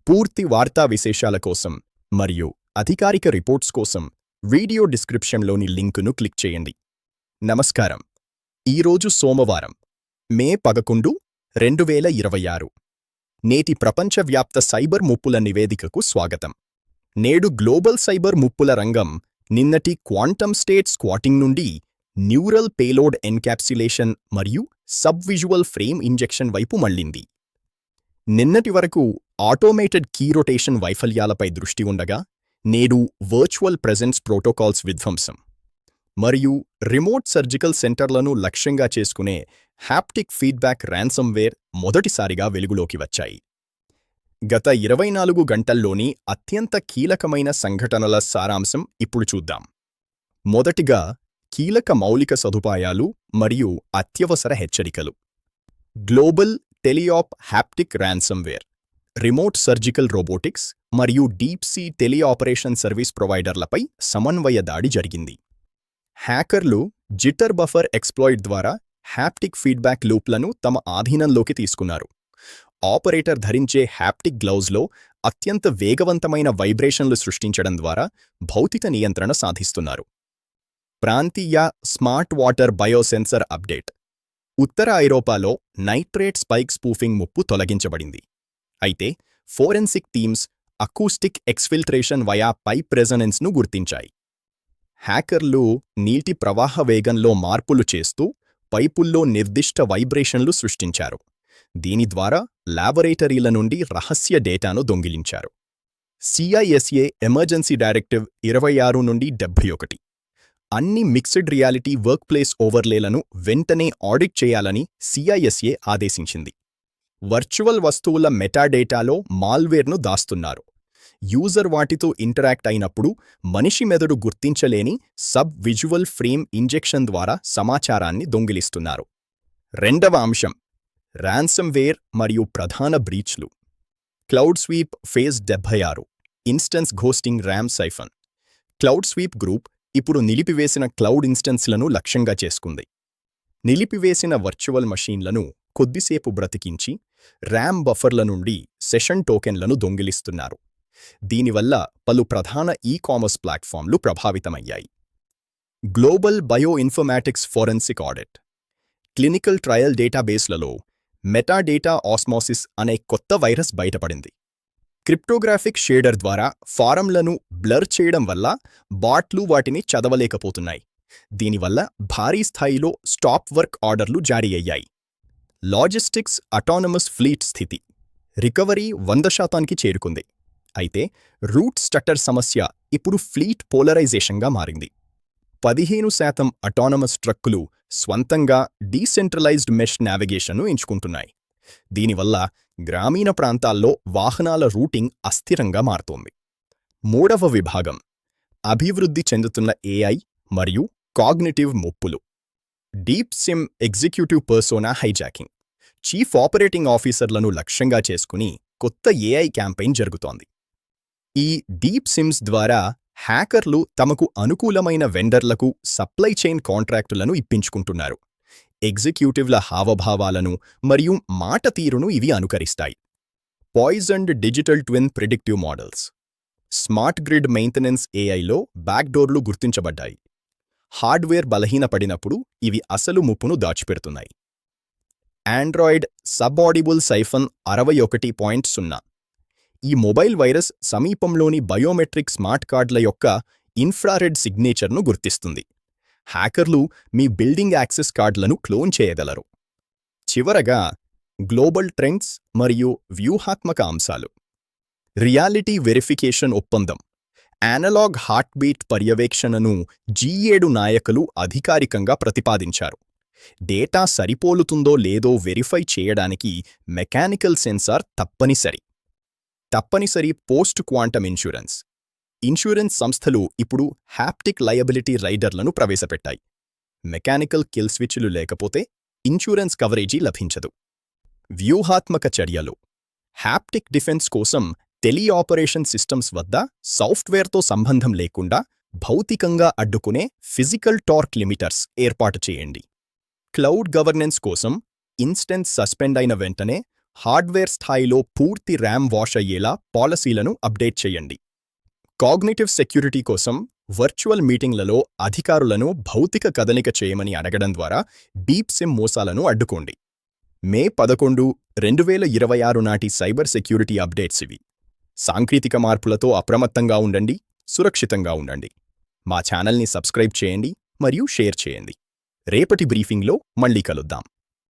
పూర్తి వార్తా విశేషాల కోసం మరియు అధికారిక రిపోర్ట్స్ కోసం వీడియో డిస్క్రిప్షన్లోని లింకును క్లిక్ చేయండి. నమస్కారం. ఈరోజు సోమవారం, మే 11, 2026. నేటి ప్రపంచవ్యాప్త సైబర్ ముప్పుల నివేదికకు స్వాగతం. నేడు గ్లోబల్ సైబర్ ముప్పుల రంగం నిన్నటి క్వాంటమ్ స్టేట్ స్క్వాటింగ్ నుండి న్యూరల్ పేలోడ్ ఎన్కాప్సులేషన్ మరియు సబ్ విజువల్ ఫ్రేమ్ ఇంజెక్షన్ వైపు మళ్లింది. నిన్నటి వరకు ఆటోమేటెడ్ కీ రొటేషన్ వైఫల్యాలపై దృష్టి ఉండగా, నేడు వర్చువల్ ప్రెజెన్స్ ప్రోటోకాల్స్ విధ్వంసం మరియు రిమోట్ సర్జికల్ సెంటర్లను లక్ష్యంగా చేసుకునే హ్యాప్టిక్ ఫీడ్బ్యాక్ ర్యాన్సమ్వేర్ మొదటిసారిగా వెలుగులోకి వచ్చాయి. గత 24 గంటల్లోని అత్యంత కీలకమైన సంఘటనల సారాంశం ఇప్పుడు చూద్దాం. మొదటిగా, కీలక మౌలిక సదుపాయాలు మరియు అత్యవసర హెచ్చరికలు. Global teleop haptic ransomware, remote surgical robotics మరియు డీప్ సీ టెలిఆపరేషన్ సర్వీస్ ప్రొవైడర్లపై సమన్వయ దాడి జరిగింది. హ్యాకర్లు జిటర్ బఫర్ ఎక్స్ప్లాయిట్ ద్వారా హ్యాప్టిక్ ఫీడ్బ్యాక్ లూప్లను తమ ఆధీనంలోకి తీసుకున్నారు. ఆపరేటర్ ధరించే హ్యాప్టిక్ గ్లౌజ్లో అత్యంత వేగవంతమైన వైబ్రేషన్లు సృష్టించడం ద్వారా భౌతిక నియంత్రణ సాధిస్తున్నారు. ప్రాంతీయ స్మార్ట్ వాటర్ బయోసెన్సర్ అప్డేట్. ఉత్తర ఐరోపాలో నైట్రేట్ స్పైక్ స్పూఫింగ్ ముప్పు తొలగించబడింది. అయితే forensic teams acoustic exfiltration via pipe రెజొనెన్స్ను గుర్తించాయి. హ్యాకర్లు నీటి ప్రవాహ వేగంలో మార్పులు చేస్తూ పైపుల్లో నిర్దిష్ట వైబ్రేషన్లు సృష్టించారు. దీని ద్వారా లాబొరేటరీల నుండి రహస్య డేటాను దొంగిలించారు. CISA ఎమర్జెన్సీ డైరెక్టివ్ 26 నుండి 71. అన్ని మిక్స్డ్ రియాలిటీ వర్క్ప్లేస్ ఓవర్లేలను వెంటనే ఆడిట్ చేయాలని CISA ఆదేశించింది. వర్చువల్ వస్తువుల మెటాడేటాలో మాల్వేర్ను దాస్తున్నారు. యూజర్ వాటితో ఇంటరాక్ట్ అయినప్పుడు మనిషి మెదడు గుర్తించలేని సబ్ విజువల్ ఫ్రేమ్ ఇంజెక్షన్ ద్వారా సమాచారాన్ని దొంగిలిస్తున్నారు. రెండవ అంశం, ర్యాన్సమ్వేర్ మరియు ప్రధాన బ్రీచ్లు. Cloud sweep phase 76, instance ghosting RAM siphon. Cloud sweep group ఇప్పుడు నిలిపివేసిన క్లౌడ్ ఇన్స్టెన్స్లను లక్ష్యంగా చేసుకుంది. నిలిపివేసిన వర్చువల్ మషీన్లను కొద్దిసేపు బ్రతికించి ర్యామ్ బఫర్ల నుండి సెషన్ టోకెన్లను దొంగిలిస్తున్నారు. దీనివల్ల పలు ప్రధాన ఈ-కామర్స్ ప్లాట్ఫామ్లు ప్రభావితమయ్యాయి. Global bioinformatics forensic audit. Clinical trial డేటాబేస్లలో మెటాడేటా ఆస్మోసిస్ అనే కొత్త వైరస్ బయటపడింది. క్రిప్టోగ్రాఫిక్ షేడర్ ద్వారా ఫారంలను బ్లర్ చేయడం వల్ల బాట్లు వాటిని చదవలేకపోతున్నాయి. దీనివల్ల భారీ స్థాయిలో స్టాప్ వర్క్ ఆర్డర్లు జారీ అయ్యాయి. లాజిస్టిక్స్ అటానమస్ ఫ్లీట్ స్థితి. రికవరీ 100% చేరుకుంది. అయితే రూట్ స్టటర్ సమస్య ఇప్పుడు ఫ్లీట్ పోలరైజేషన్గా మారింది. 15% అటానమస్ ట్రక్కులు స్వంతంగా డీసెంట్రలైజ్డ్ మెష్ నావిగేషన్ను ఎంచుకుంటున్నాయి. దీనివల్ల గ్రామీణ ప్రాంతాల్లో వాహనాల రూటింగ్ అస్థిరంగా మారుతోంది. మూడవ విభాగం, అభివృద్ధి చెందుతున్న AI మరియు కాగ్నిటివ్ ముప్పులు. Deep sim executive persona hijacking. Chief operating ఆఫీసర్లను లక్ష్యంగా చేసుకుని కొత్త AI క్యాంపెయిన్ జరుగుతోంది. ఈ డీప్ సిమ్స్ ద్వారా హ్యాకర్లు తమకు అనుకూలమైన వెండర్లకు సప్లై చైన్ కాంట్రాక్టులను ఇప్పించుకుంటున్నారు. ఎగ్జిక్యూటివ్ల హావభావాలను మరియు మాట తీరును ఇవి అనుకరిస్తాయి. Poisoned digital twin predictive models. Smart grid maintenance AIలో బ్యాక్డోర్లు గుర్తించబడ్డాయి. హార్డ్వేర్ బలహీనపడినప్పుడు ఇవి అసలు ముప్పును దాచిపెడుతున్నాయి. Android సబ్ఆడిబుల్ siphon 61.0. ఈ మొబైల్ వైరస్ సమీపంలోని బయోమెట్రిక్ స్మార్ట్ కార్డుల యొక్క ఇన్ఫ్రారెడ్ సిగ్నేచర్ను గుర్తిస్తుంది. హ్యాకర్లు మీ బిల్డింగ్ యాక్సెస్ కార్డులను క్లోన్ చేయగలరు. చివరగా, గ్లోబల్ ట్రెండ్స్ మరియు వ్యూహాత్మక అంశాలు. రియాలిటీ వెరిఫికేషన్ ఒప్పందం. అనలాగ్ హార్ట్బీట్ పర్యవేక్షణను G7 నాయకులు అధికారికంగా ప్రతిపాదించారు. డేటా సరిపోలుతుందో లేదో వెరిఫై చేయడానికి మెకానికల్ సెన్సార్ తప్పనిసరి పోస్ట్ క్వాంటమ్ ఇన్సూరెన్స్. ఇన్సూరెన్స్ సంస్థలు ఇప్పుడు హ్యాప్టిక్ లయబిలిటీ రైడర్లను ప్రవేశపెట్టాయి. మెకానికల్ కిల్ స్విచ్లు లేకపోతే ఇన్సూరెన్స్ కవరేజీ లభించదు. వ్యూహాత్మక చర్యలు. హ్యాప్టిక్ డిఫెన్స్ కోసం టెలిఆపరేషన్ సిస్టమ్స్ వద్ద సాఫ్ట్వేర్తో సంబంధం లేకుండా భౌతికంగా అడ్డుకునే ఫిజికల్ టార్క్ లిమిటర్స్ ఏర్పాటు చేయండి. క్లౌడ్ గవర్నెన్స్ కోసం ఇన్స్టెన్స్ సస్పెండ్ అయిన వెంటనే హార్డ్వేర్ స్థాయిలో పూర్తి ర్యామ్ వాష్ అయ్యేలా పాలసీలను అప్డేట్ చేయండి. కాగ్నిటివ్ సెక్యూరిటీ కోసం వర్చువల్ మీటింగ్లలో అధికారులను భౌతిక కదలిక చేయమని అడగడం ద్వారా డీప్ సిమ్ మోసాలను అడ్డుకోండి. మే 11, 2026 నాటి సైబర్ సెక్యూరిటీ అప్డేట్స్ ఇవి. సాంకేతిక మార్పులతో అప్రమత్తంగా ఉండండి, సురక్షితంగా ఉండండి. మా ఛానల్ని సబ్స్క్రైబ్ చేయండి మరియు షేర్ చేయండి. రేపటి బ్రీఫింగ్లో మళ్ళీ కలుద్దాం.